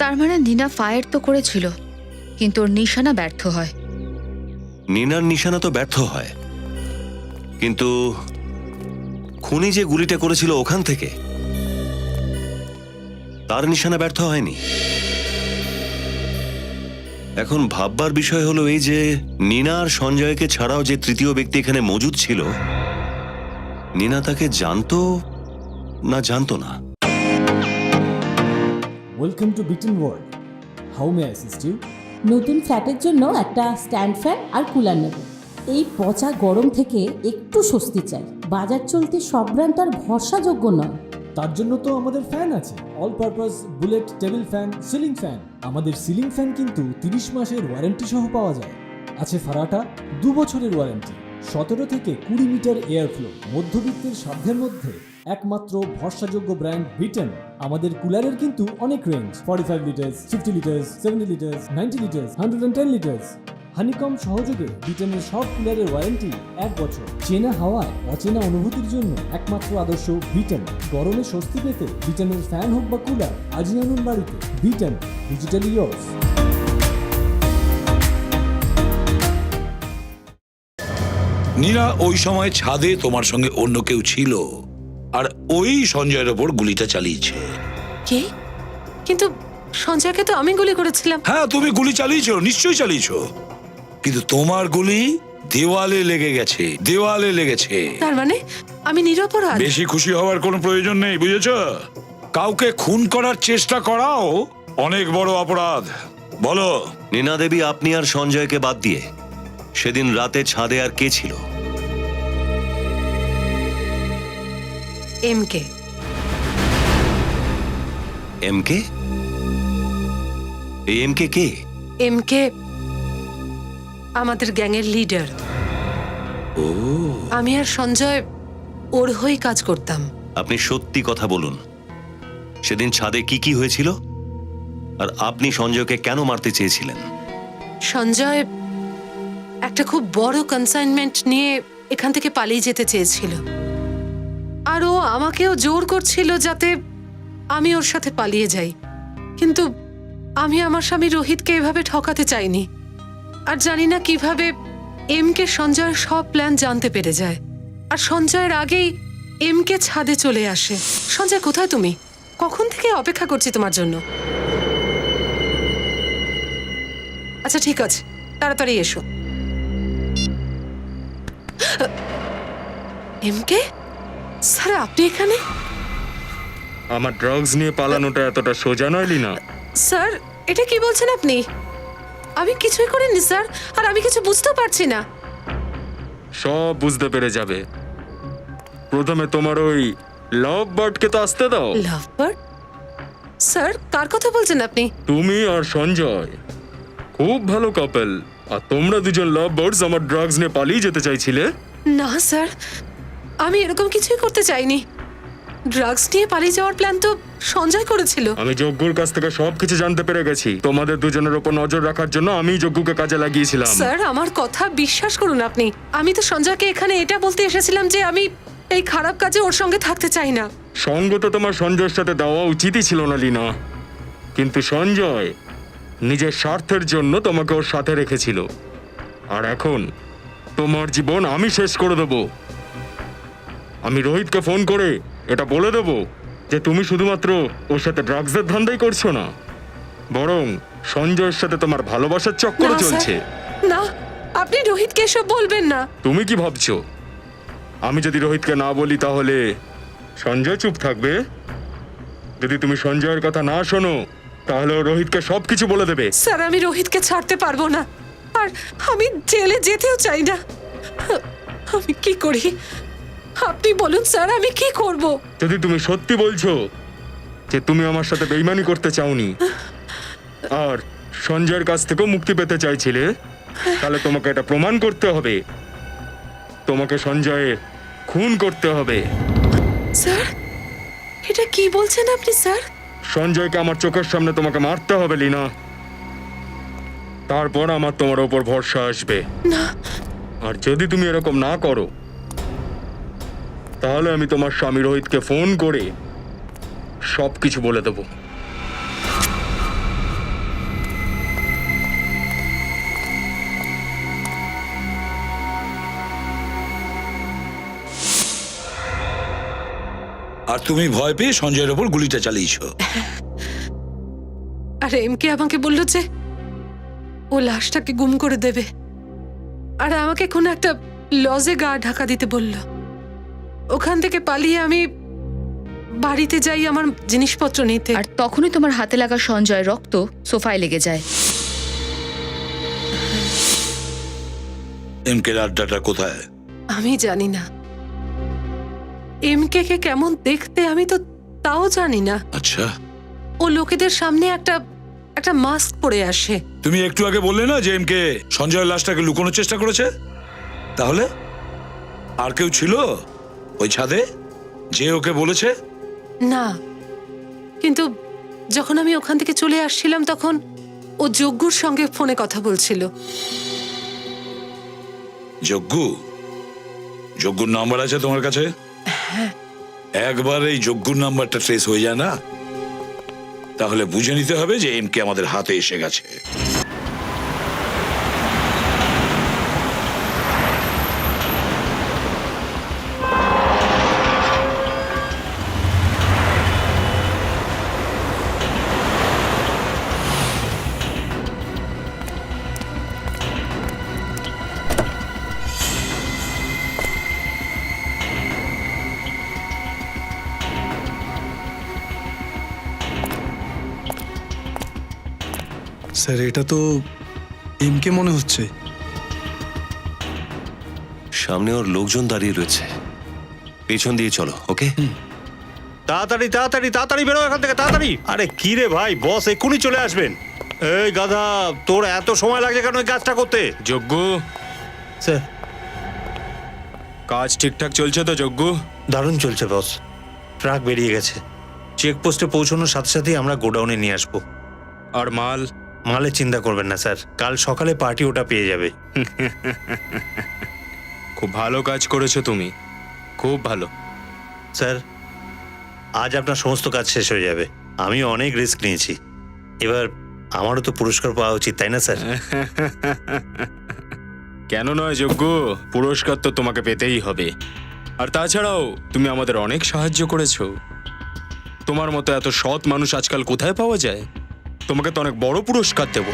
তার মানে নিনা ফায়ার তো করেছিল, কিন্তু ওর নিশানা ব্যর্থ হয়। নিনার নিশানা তো ব্যর্থ হয়, কিন্তু খুনি যে গুলিটা করেছিল ওখান থেকে তার নিশানা ব্যর্থ হয়নি। এখন ভাববার বিষয় হলো এই যে নিনা আর সঞ্জয়কে ছাড়াও যে তৃতীয় ব্যক্তি এখানে মজুদ ছিল, নিনা তাকে জানতো না জানতো না। ওয়েলকাম টু বিটেন world. How may I assist you? নতুন ফ্ল্যাটের জন্য একটা স্ট্যান্ড ফ্যান আর কুলার নেব। এই পচা গরম থেকে একটু স্বস্তি চাই। বাজার চলতে সব ব্র্যান্ড আর ভরসাযোগ্য নয়। তার জন্য তো আমাদের ফ্যান আছে, all purpose bullet table fan, ceiling fan. আমাদের সিলিং ফ্যান কিন্তু 30 মাসের ওয়ারেন্টি সহ পাওয়া যায়। আছে ফারাটা 2 বছরের ওয়ারেন্টি, 17 থেকে 20 মিটার এয়ার ফ্লো, মধ্যবিত্তের সাধ্যের মধ্যে একমাত্র ভরসাযোগ্য ব্র্যান্ড বিটেন। আমাদের কুলারের কিন্তু অনেক range, 45 litres, 50 litres, 70 litres, 90 litres, 110 litres. Honeycomb সহযোগে বিটেনের সব কুলারের ওয়ারেন্টি 1 বছর। চেনা হাওয়ায় অচেনা অনুভূতির জন্য একমাত্র আদর্শ বিটেন। গরমে স্বস্তি পেতে বিটেনের ফ্যান হোক বা কুলার, আজই আনুন বাড়িতে। Beaten, digitally years. নীরা, ওই সময় ছাদে তোমার সঙ্গে অন্য কেউ ছিল আর ওই সঞ্জয়ের ওপর গুলিটা চালিয়েছে। কি? কিন্তু সঞ্জয়কে তো আমি গুলি করেছিলাম। হ্যাঁ, তুমি গুলি চালিয়েছো, নিশ্চয়ই চালিয়েছো, কিন্তু তোমার গুলি দেওয়ালে লেগে গেছে, দেওয়ালে লেগেছে। তার মানে আমি নিরপরাধ? বেশি খুশি হওয়ার কোনো প্রয়োজন নেই, বুঝেছো? কাউকে খুন করার চেষ্টা করাও অনেক বড় অপরাধ। বলো নীনা দেবী, আপনি আর সঞ্জয়কে বাদ দিয়ে সেদিন রাতে ছাদে আর কে ছিল? এমকে। এমকে? এই এমকে কে? এমকে আমাদের গ্যাংয়ের লিডার। ও, আমি আর সঞ্জয় ওর হয়ে কাজ করতাম। আপনি সত্যি কথা বলুন, সেদিন ছাদে কি কি হয়েছিল আর আপনি সঞ্জয়কে কেন মারতে চেয়েছিলেন? সঞ্জয় একটা খুব বড় কনসাইনমেন্ট নিয়ে এখান থেকে পালিয়ে যেতে চেয়েছিল, আর ও আমাকেও জোর করছিল যাতে আমি ওর সাথে পালিয়ে যাই। কিন্তু আমি আমার স্বামী রোহিতকে এভাবে ঠকাতে চাইনি। আর জানি না কিভাবে এমকে সঞ্জয়ের সব প্ল্যান জানতে পেরে যায়, আর সঞ্জয়ের আগেই এমকে ছাদে চলে আসে। সঞ্জয়, কোথায় তুমি? কখন থেকে অপেক্ষা করছি তোমার জন্য। আচ্ছা ঠিক আছে, তাড়াতাড়ি এসো। এমকে স্যার, আপনি এখানে? আমার ড্রাগস নিয়ে পালানোটা এতটা সোজা নয় লিনা। স্যার, এটা কি বলছেন আপনি? আমি কিছুই করিনি স্যার, আর আমি কিছু বুঝতে পারছি না। সব বুঝতে পেরে যাবে। প্রথমে তোমার ওই লাভ বার্ডকে তো আসতে দাও। Love bird? স্যার, কার কথা বলছেন আপনি? তুমি আর সঞ্জয় খুব ভালো কাপল, আর তোমরা দুজন লাভ বার্ডস আমার ড্রাগস নিয়ে পালিয়ে যেতে চাইছিলে। না স্যার, আমি এরকম কিছুই করতে চাইনি। ড্রাগস নিয়ে পালিয়ে যাওয়ার প্ল্যান তো সঞ্জয় করেছিল। আমি যজ্ঞুর কাছ থেকে সবকিছু জানতে পেরে গেছি। তোমাদের দুজনের উপর নজর রাখার জন্য আমি যজ্ঞুকে কাজে লাগিয়েছিলাম। স্যার, আমার কথা বিশ্বাস করুন আপনি। আমি তো সঞ্জয়কে এখানে এটা বলতে এসেছিলাম যে আমি এই খারাপ কাজে ওর সঙ্গে থাকতে চাই না। সঙ্গ তো তোমার সঞ্জয়ের সাথে দেওয়া উচিতই ছিল না লিনা, কিন্তু সঞ্জয় নিজের স্বার্থের জন্য তোমাকে ওর সাথে রেখেছিল। আর এখন তোমার জীবন আমি শেষ করে দেব। আমি রোহিতকে ফোন করে এটা বলে দেব যে তুমি শুধুমাত্র ওর সাথে ড্রাগসের ধান্দাই করছো না, বরং সঞ্জয়ের সাথে তোমার ভালোবাসার চক্কর না, চলছে। স্যার, না, আপনি রোহিতকে এসব বলবেন না। তুমি কি ভাবছো আমি যদি রোহিতকে না বলি তাহলে সঞ্জয় চুপ থাকবে? যদি তুমি সঞ্জয়ের কথা না শোনো তাহলে ও রোহিতকে সবকিছু বলে দেবে। স্যার, আমি রোহিতকে ছাড়তে পারবো না, আর আমি জেলে যেতেও চাই না। আমি কি করি আপনি বলুন স্যার, আমি কি করব? যদি তুমি সত্যি বলছো যে তুমি আমার সাথে বেইমানি করতে চাওনি আর সঞ্জয়ের কাছ থেকেও মুক্তি পেতে চাইছিলে, তাহলে তোমাকে এটা প্রমাণ করতে হবে। তোমাকে সঞ্জয়ের খুন করতে হবে। স্যার, এটা কি বলছেন আপনি স্যার? সঞ্জয়কে আমার চোখের সামনে তোমাকে মারতে হবে লিনা, তারপর আমার তোমার ওপর ভরসা আসবে। না, আর যদি তুমি এরকম না করো তাহলে আমি তোমার স্বামী রোহিতকে ফোন করে সবকিছু বলে দেবো। আর তুমি ভয় পেয়ে সঞ্জয়ের ওপর গুলিটা চালিয়েছো। আর এমকে আমাকে বলল যে ও লাশটাকে গুম করে দেবে, আর আমাকে কোন একটা লজে গা ঢাকা দিতে বলল। ওখান থেকে পালিয়ে আমি বাড়িতে যাই আমার জিনিসপত্র নিতে। আর তখনই তোমার হাতে লাগা সঞ্জয় রক্ত সোফায় লেগে যায়। এমকের আড্ডাটা কোথায়? আমি জানি না এমকে কে কেমন দেখতে, আমি তো তাও জানি না। আচ্ছা, ও লোকেদের সামনে একটা মাস্ক পরে আসে। তুমি একটু আগে বললে না যে এমকে সঞ্জয়ের লাশটাকে লুকোনোর চেষ্টা করেছে? তাহলে আর কেউ ছিল ওই ছাদে যে ওকে বলেছে? না, কিন্তু যখন আমি ওখান থেকে চলে আসছিলাম তখন ও যজ্ঞুর সঙ্গে ফোনে কথা বলছিল। যজ্ঞুর নাম্বার আছে তোমার কাছে? একবার এই যজ্ঞুর নাম্বারটা ট্রেস হয়ে যায় না, তাহলে বুঝে নিতে হবে যে এমকে আমাদের হাতে এসে গেছে। স্যার এটা তো এমকে মনে হচ্ছে। সামনে ওর লোকজন দাঁড়িয়ে রয়েছে, পেছন দিয়ে চলো। ওকে, তাড়াতাড়ি তাড়াতাড়ি তাড়াতাড়ি বেরো এখান থেকে, তাড়াতাড়ি। আরে কি রে ভাই, বস এক্ষুনি চলে আসবেন। এই গাধা, তোর এত সময় লাগছে কেন এই কাজটা করতে? যজ্ঞ, স্যার, কাজ ঠিকঠাক চলছে তো যজ্ঞ? দারুণ চলছে বস। ট্রাক বেরিয়ে গেছে, চেকপোস্টে পৌঁছানোর সাথে সাথেই আমরা গোডাউনে নিয়ে আসবো। আর মালের চিন্তা করবেন না স্যার, কাল সকালে পার্টি ওটা পেয়ে যাবে। খুব ভালো কাজ করেছো তুমি, খুব ভালো। স্যার, আজ আপনার সমস্ত কাজ শেষ হয়ে যাবে। আমি অনেক রিস্ক নিয়েছি, এবার আমারও তো পুরস্কার পাওয়া উচিত, তাই না স্যার? কেন নয় যজ্ঞ, পুরস্কার তো তোমাকে পেতেই হবে। আর তাছাড়াও তুমি আমাদের অনেক সাহায্য করেছো। তোমার মতো এত সৎ মানুষ আজকাল কোথায় পাওয়া যায়? তোমাকে তো অনেক বড় পুরস্কার দেব।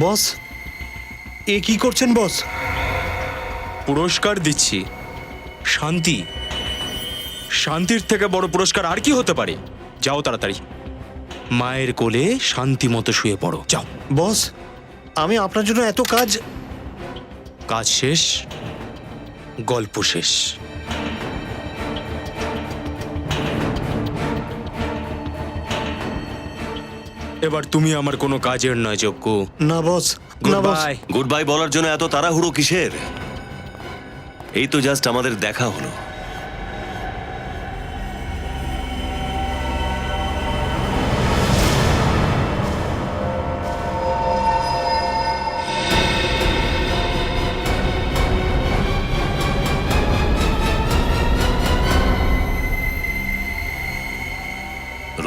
বস, এ কি করছেন বস? পুরস্কার দিচ্ছি শান্তি। শান্তির থেকে বড় পুরস্কার আর কি হতে পারে? যাও তাড়াতাড়ি মায়ের কোলে শান্তি মতো শুয়ে পড়ো, যাও। বস, আমি আপনার জন্য এত কাজ শেষ, গল্প শেষ। এবার তুমি আমার কোনো কাজের নয় যজ্ঞ। না বস, গুড না বস। বাই। গুড বাই বলার জন্য এত তাড়াহুড়ো কিসের? এই তো জাস্ট আমাদের দেখা হলো।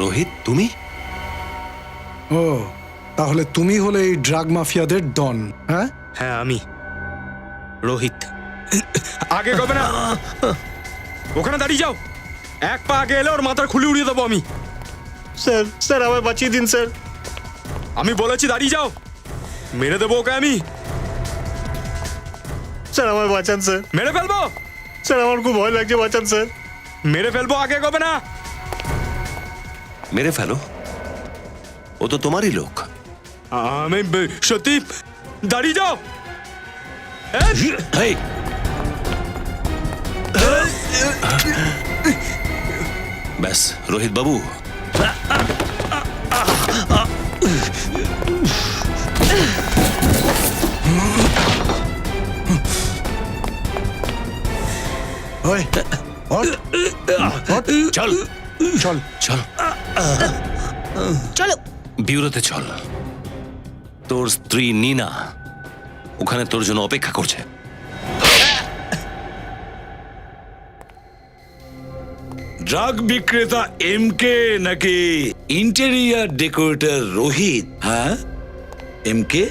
রোহিত, তুমি? ও, তাহলে তুমি হলে এই ড্রাগ মাফিয়াদের ডন? হ্যাঁ হ্যাঁ, আমি রোহিত। আগে কবে না, ওখানে দাঁড়িয়ে যাও। এক পা আগে এলে ওর মাথার খুলি উড়িয়ে দেবো আমি। স্যার, স্যার আমায় বাঁচিয়ে দিন স্যার। আমি বলেছি দাঁড়িয়ে যাও, মেরে দেবো ওকে আমি। স্যার আমায় বাঁচান স্যার। মেরে ফেলবো স্যার, আমার খুব ভয় লাগছে, বাঁচান স্যার। মেরে ফেলবো, আগে কবে না। মেরে ফেলো, ও তো তোমারই লোক। আমি সত্যি, দাঁড়িয়ে যাও। এই, ব্যাস রোহিত বাবু, ওই চল চল চল চলো। বিউরোতে চল, তোর স্ত্রী নীনা ওখানে তোর জন্য অপেক্ষা করছে। ড্রাগ বিক্রেতা এমকে নাকি ইন্টেরিয়ার ডেকোরেটর রোহিত? হ্যাঁ, এমকে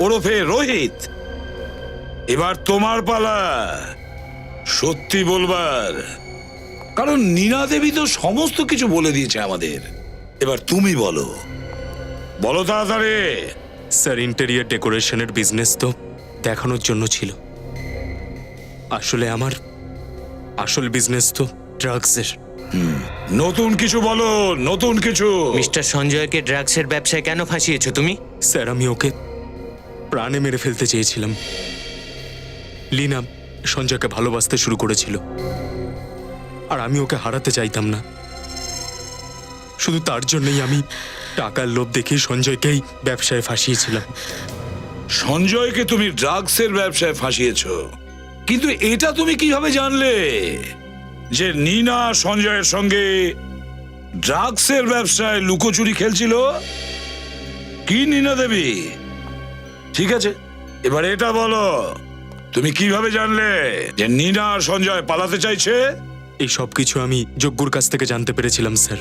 ওরফে রোহিত, এবার তোমার পালা সত্যি বলবার। কারণ নীনা দেবী তো সমস্ত কিছু বলে দিয়েছে আমাদের। এবার তুমি বলো, বলো তাড়াতাড়ি। স্যার, ইন্টেরিয়র ডেকোরেশনের বিজনেস তো দেখানোর জন্য ছিল। আসলে আমার আসল বিজনেস তো ড্রাগসের। নতুন কিছু বলো, নতুন কিছু। মিস্টার সঞ্জয়কে ড্রাগসের ব্যবসায় কেন ফাঁসিয়েছো তুমি? স্যার আমি ওকে প্রাণে মেরে ফেলতে চেয়েছিলাম। লীনা সঞ্জয়কে ভালোবাসতে শুরু করেছিল, আর আমি ওকে হারাতে চাইতাম না। শুধু তার জন্যই আমি টাকার লোভ দেখে সঞ্জয়কেই ব্যবসায় ফাঁসিয়েছিলাম। সঞ্জয়কে তুমি ড্রাগসের ব্যবসায় ফাঁসিয়েছো, কিন্তু এটা তুমি কিভাবে জানলে যে নীনা সঞ্জয়ের সঙ্গে ড্রাগসের ব্যবসায় লুকোচুরি খেলছিল? কি নীনা দেবী? ঠিক আছে, এবার এটা বলো, তুমি কিভাবে জানলে যে নীনা আর সঞ্জয় পালাতে চাইছে? এই সব কিছু আমি যজ্ঞুর কাছ থেকে জানতে পেরেছিলাম স্যার।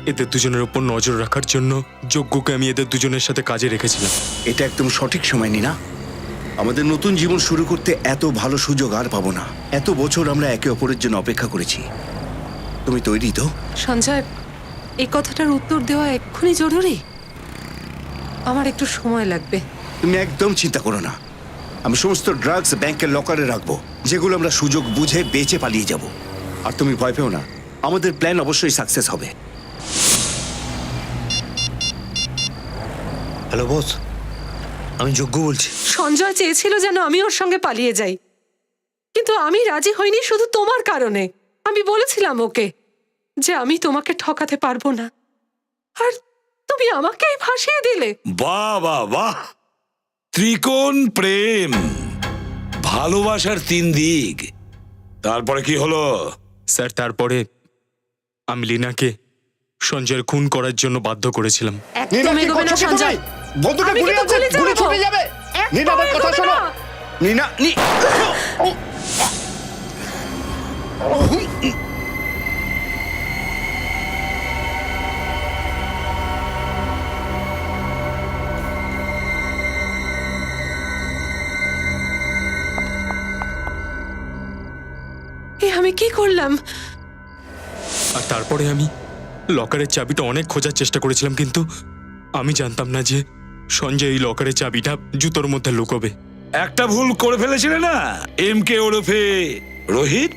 এদের দুজনের উপর নজর রাখার জন্য যজ্ঞকে আমি এদের দুজনের সাথে কাজে রেখেছিলাম। এটা একদম সঠিক সময় নিনা। আমাদের নতুন জীবন শুরু করতে এত ভালো সুযোগ আর পাবো না। এত বছর আমরা একে অপরের জন্য অপেক্ষা করেছি। তুমি তৈরি তো? সঞ্জয়, এই কথাটার উত্তর দেওয়া এক্ষুনি জরুরি। আমার একটু সময় লাগবে। তুমি একদম চিন্তা করো না। আমি সমস্ত ড্রাগস ব্যাংকের লকারে রাখবো, যেগুলো আমরা সুযোগ বুঝে বেচে পালিয়ে যাব। আর তুমি ভয় পেও না, আমাদের প্ল্যান অবশ্যই সাকসেস হবে। হ্যালো বস, আমি যজ্ঞ বলছি। সঞ্জয় চেয়েছিল যেন আমি ওর সঙ্গে পালিয়ে যাই, কিন্তু আমি রাজি হইনি শুধু তোমার কারণে। আমি বলেছিলাম ওকে যে আমি তোমাকে ঠকাতে পারবো না, আর তুমি আমাকেই ফাঁসিয়ে দিলে। বাহ বাহ বাহ, ত্রিকোণ প্রেম, ভালোবাসার 3 দিক। তারপরে কি হলো? স্যার তারপরে আমি লীনাকে সঞ্জয়ের খুন করার জন্য বাধ্য করেছিলাম। একদম এগোবে না সঞ্জয়। বন্ধুটা আমি গুলি কিন্তু আছে, গুলি গুলি চালাবো। ছুটে যাবে। একদম নীনা আমার কথা এগোবে শোনো। না। নীনা আমি কি করলাম? আর তারপরে আমি লকারের চাবিটা অনেক খোঁজার চেষ্টা করেছিলাম, কিন্তু আমি জানতাম না যে সঞ্জয় এই লকারের চাবিটা জুতোর মধ্যে লুকোবে। একটা ভুল করে ফেলেছিলে না এমকে ওরফে রোহিত?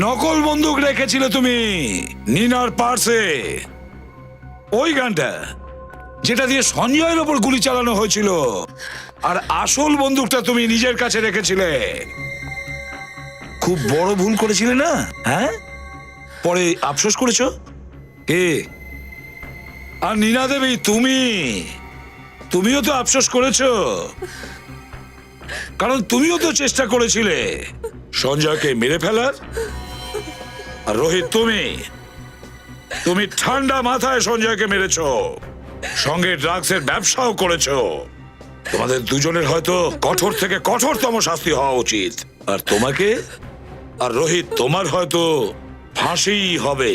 নকল বন্দুক রেখেছিলে তুমি নীনার পার্সে, ওই গানটা যেটা দিয়ে সঞ্জয়ের ওপর গুলি চালানো হয়েছিল, আর আসল বন্দুকটা তুমি নিজের কাছে রেখেছিলে। খুব বড় ভুল করেছিলে না? হ্যাঁ, পরে আফসোস করেছো? কে? আর নীনা দেবী, তুমিও তো আফসোস করেছো, কারণ তুমিও তো চেষ্টা করেছিলে সঞ্জয়কে মেরে ফেলার। আর রোহিত, তুমি ঠান্ডা মাথায় সঞ্জয়কে মেরেছো, সঙ্গে ড্রাগসের ব্যবসাও করেছো। তোমাদের দুজনের হয়তো কঠোর থেকে কঠোরতম শাস্তি হওয়া উচিত। আর তোমাকে আর রোহিত, তোমার হয়তো ফাঁসিই হবে।